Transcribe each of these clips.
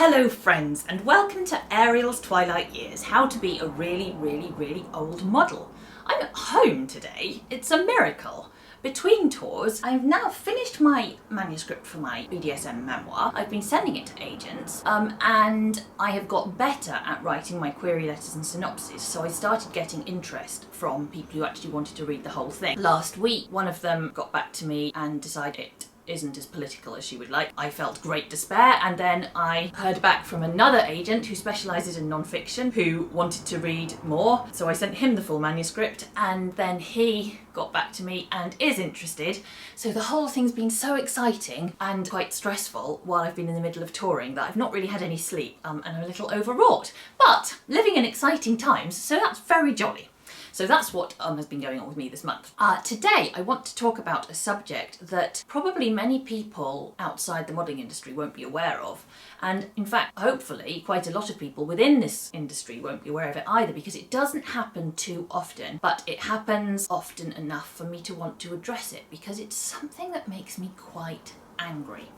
Hello friends, and welcome to Ariel's Twilight Years, how to be a really old model. I'm at home today. It's a miracle. Between tours, I've now finished my manuscript for my BDSM memoir. I've been sending it to agents, and I have got better at writing my query letters and synopses, so I started getting interest from people who actually wanted to read the whole thing. Last week, one of them got back to me and decided it isn't as political as she would like. I felt great despair, and then I heard back from another agent who specialises in non-fiction who wanted to read more, so I sent him the full manuscript, and then he got back to me and is interested. So the whole thing's been so exciting and quite stressful while I've been in the middle of touring that I've not really had any sleep, and I'm a little overwrought. But living in exciting times, so that's very jolly. So that's what has been going on with me this month. Today I want to talk about a subject that probably many people outside the modelling industry won't be aware of, and in fact hopefully quite a lot of people within this industry won't be aware of it either, because it doesn't happen too often, but it happens often enough for me to want to address it because it's something that makes me quite angry.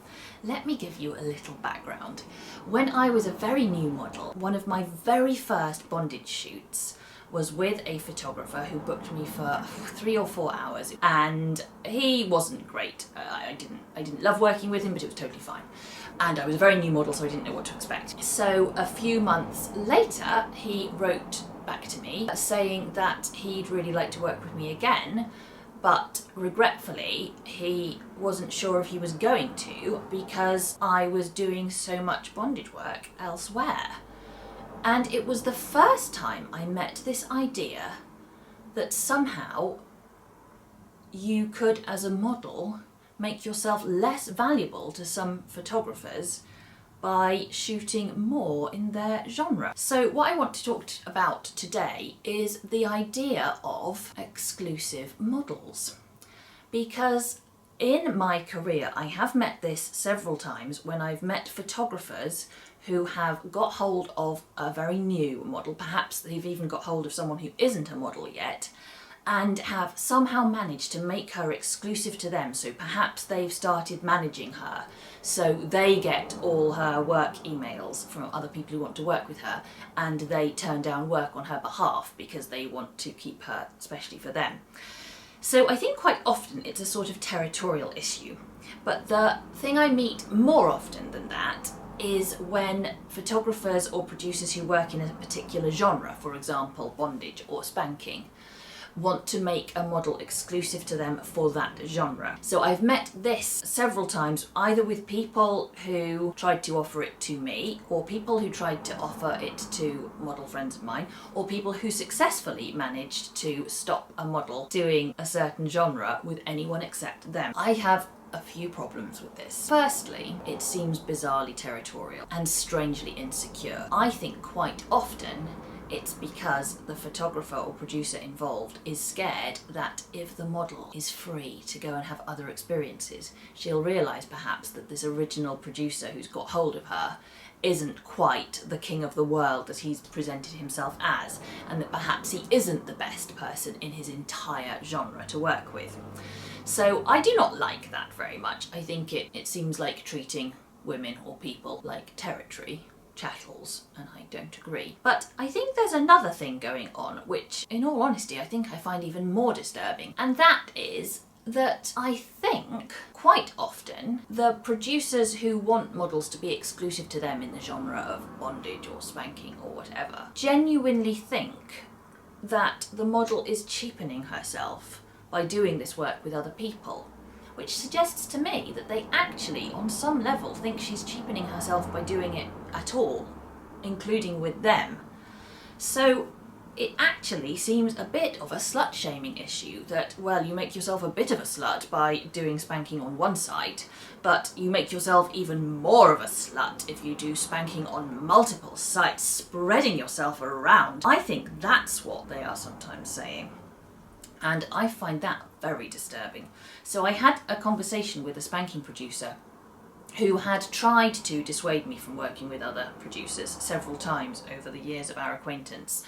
Let me give you a little background. When I was a very new model, one of my very first bondage shoots was with a photographer who booked me for 3 or 4 hours, and he wasn't great. I didn't love working with him, but it was totally fine. And I was a very new model, so I didn't know what to expect. So a few months later, he wrote back to me saying that he'd really like to work with me again, but regretfully, he wasn't sure if he was going to because I was doing so much bondage work elsewhere. And it was the first time I met this idea that somehow you could, as a model, make yourself less valuable to some photographers by shooting more in their genre. So what I want to talk about today is the idea of exclusive models. Because in my career, I have met this several times when I've met photographers who have got hold of a very new model, perhaps they've even got hold of someone who isn't a model yet, and have somehow managed to make her exclusive to them. So perhaps they've started managing her, so they get all her work emails from other people who want to work with her, and they turn down work on her behalf because they want to keep her especially for them. So I think quite often it's a sort of territorial issue, but the thing I meet more often than that is when photographers or producers who work in a particular genre, for example bondage or spanking, want to make a model exclusive to them for that genre. So I've met this several times, either with people who tried to offer it to me, or people who tried to offer it to model friends of mine, or people who successfully managed to stop a model doing a certain genre with anyone except them. I have a few problems with this. Firstly, it seems bizarrely territorial and strangely insecure. I think quite often it's because the photographer or producer involved is scared that if the model is free to go and have other experiences, she'll realise perhaps that this original producer who's got hold of her isn't quite the king of the world that he's presented himself as, and that perhaps he isn't the best person in his entire genre to work with. So I do not like that very much. I think it seems like treating women or people like territory, chattels, and I don't agree. But I think there's another thing going on which, in all honesty, I think I find even more disturbing, and that is that I think quite often the producers who want models to be exclusive to them in the genre of bondage or spanking or whatever genuinely think that the model is cheapening herself by doing this work with other people, which suggests to me that they actually, on some level, think she's cheapening herself by doing it at all, including with them. So it actually seems a bit of a slut-shaming issue that, well, you make yourself a bit of a slut by doing spanking on one site, but you make yourself even more of a slut if you do spanking on multiple sites, spreading yourself around. I think that's what they are sometimes saying. And I find that very disturbing. So I had a conversation with a spanking producer who had tried to dissuade me from working with other producers several times over the years of our acquaintance.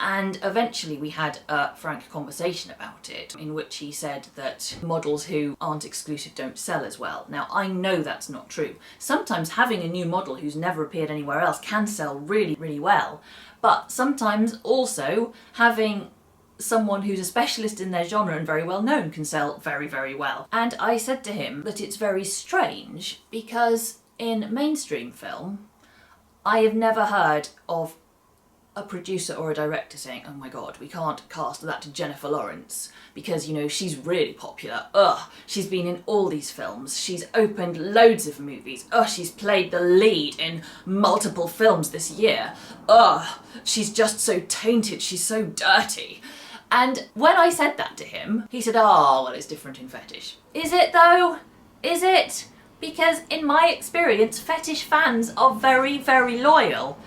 And eventually we had a frank conversation about it, in which he said that models who aren't exclusive don't sell as well. Now, I know that's not true. Sometimes having a new model who's never appeared anywhere else can sell really, really well. But sometimes also having someone who's a specialist in their genre and very well known can sell very, very well. And I said to him that it's very strange because in mainstream film, I have never heard of a producer or a director saying, oh my god, we can't cast that to Jennifer Lawrence because, you know, she's really popular. Ugh, she's been in all these films. She's opened loads of movies. Ugh, she's played the lead in multiple films this year. Ugh, she's just so tainted. She's so dirty. And when I said that to him, he said, oh, well, it's different in Fetish. Is it though? Is it? Because in my experience, Fetish fans are very, very loyal.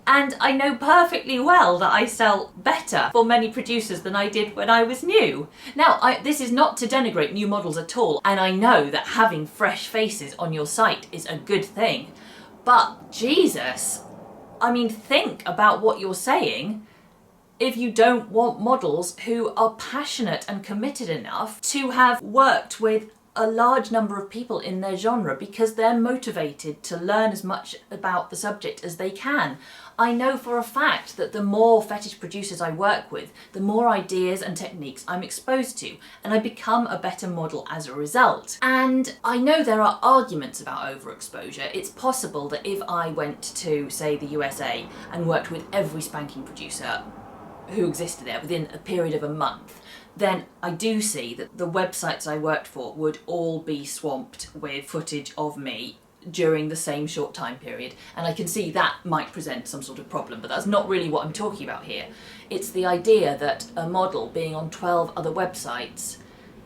And I know perfectly well that I sell better for many producers than I did when I was new. Now, this is not to denigrate new models at all, and I know that having fresh faces on your site is a good thing. But Jesus, I mean, think about what you're saying if you don't want models who are passionate and committed enough to have worked with a large number of people in their genre because they're motivated to learn as much about the subject as they can. I know for a fact that the more fetish producers I work with, the more ideas and techniques I'm exposed to, and I become a better model as a result. And I know there are arguments about overexposure. It's possible that if I went to, say, the USA and worked with every spanking producer who existed there within a period of a month, then I do see that the websites I worked for would all be swamped with footage of me during the same short time period, and I can see that might present some sort of problem, but that's not really what I'm talking about here. It's the idea that a model being on 12 other websites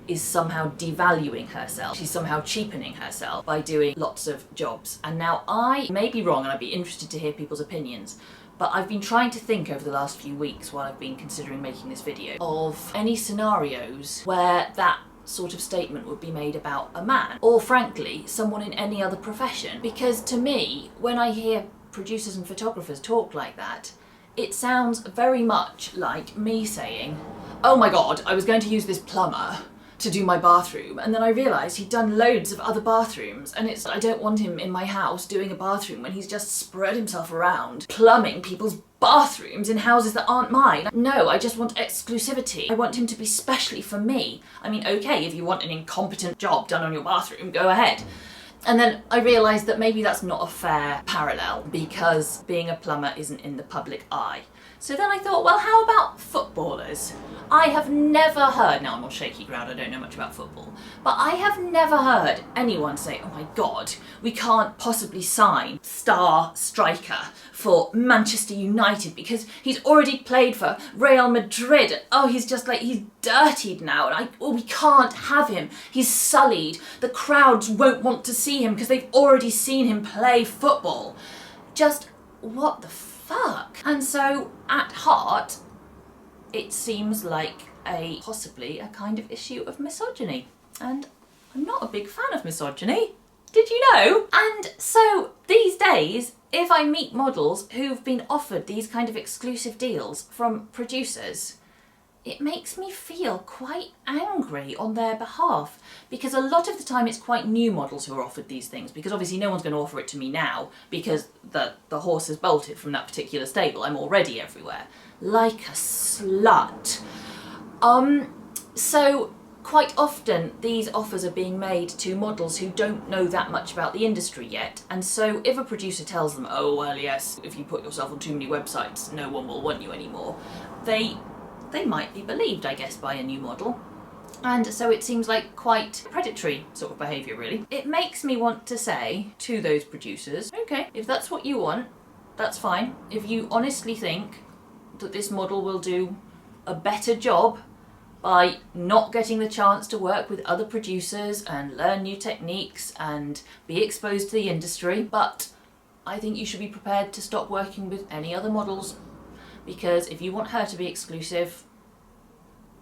is somehow devaluing herself. She's somehow cheapening herself by doing lots of jobs. And now I may be wrong, and I'd be interested to hear people's opinions, but I've been trying to think over the last few weeks while I've been considering making this video of any scenarios where that sort of statement would be made about a man, or frankly, someone in any other profession. Because to me, when I hear producers and photographers talk like that, it sounds very much like me saying, oh my god, I was going to use this plumber to do my bathroom, and then I realised he'd done loads of other bathrooms, and I don't want him in my house doing a bathroom when he's just spread himself around plumbing people's bathrooms in houses that aren't mine. No, I just want exclusivity. I want him to be specially for me. I mean, okay, if you want an incompetent job done on your bathroom, go ahead. And then I realised that maybe that's not a fair parallel because being a plumber isn't in the public eye. So then I thought, well, how about footballers? I have never heard, now I'm on shaky ground, I don't know much about football, but I have never heard anyone say, oh my god, we can't possibly sign star striker for Manchester United because he's already played for Real Madrid. Oh, he's just like, he's dirtied now, and we can't have him. He's sullied. The crowds won't want to see him because they've already seen him play football. Just, what the fuck? And so, at heart, it seems like possibly a kind of issue of misogyny. And I'm not a big fan of misogyny. Did you know? And so, these days, if I meet models who've been offered these kind of exclusive deals from producers, it makes me feel quite angry on their behalf, because a lot of the time it's quite new models who are offered these things, because obviously no one's going to offer it to me now because the horse has bolted from that particular stable. I'm already everywhere. Like a slut. So quite often these offers are being made to models who don't know that much about the industry yet, and so if a producer tells them, oh well yes, if you put yourself on too many websites no one will want you anymore, they might be believed, I guess, by a new model. And so it seems like quite predatory sort of behaviour, really. It makes me want to say to those producers, okay, if that's what you want, that's fine. If you honestly think that this model will do a better job by not getting the chance to work with other producers and learn new techniques and be exposed to the industry, but I think you should be prepared to stop working with any other models, because if you want her to be exclusive,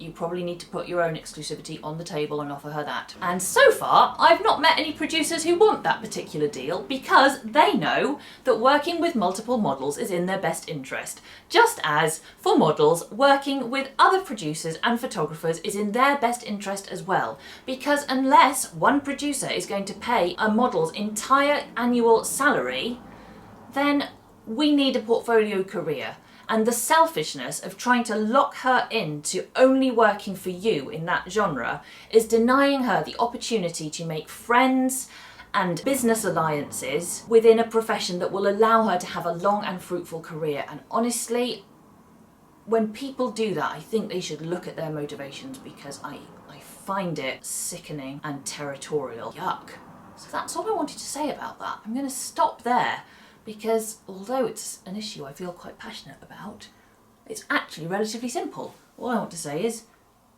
you probably need to put your own exclusivity on the table and offer her that. And so far, I've not met any producers who want that particular deal because they know that working with multiple models is in their best interest. Just as, for models, working with other producers and photographers is in their best interest as well. Because unless one producer is going to pay a model's entire annual salary, then we need a portfolio career. And the selfishness of trying to lock her into only working for you in that genre is denying her the opportunity to make friends and business alliances within a profession that will allow her to have a long and fruitful career. And honestly, when people do that, I think they should look at their motivations, because I find it sickening and territorial. Yuck. So that's all I wanted to say about that. I'm going to stop there, because although it's an issue I feel quite passionate about, it's actually relatively simple. All I want to say is,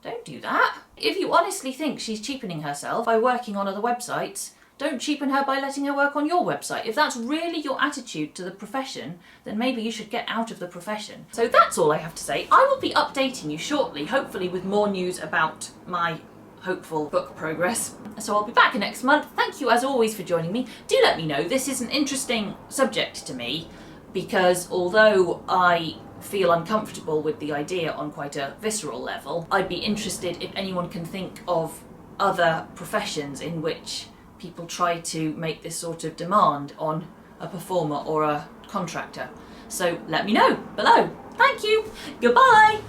don't do that. If you honestly think she's cheapening herself by working on other websites, don't cheapen her by letting her work on your website. If that's really your attitude to the profession, then maybe you should get out of the profession. So that's all I have to say. I will be updating you shortly, hopefully with more news about my hopeful book progress. So I'll be back next month. Thank you as always for joining me. Do let me know. This is an interesting subject to me, because although I feel uncomfortable with the idea on quite a visceral level, I'd be interested if anyone can think of other professions in which people try to make this sort of demand on a performer or a contractor. So let me know below. Thank you. Goodbye.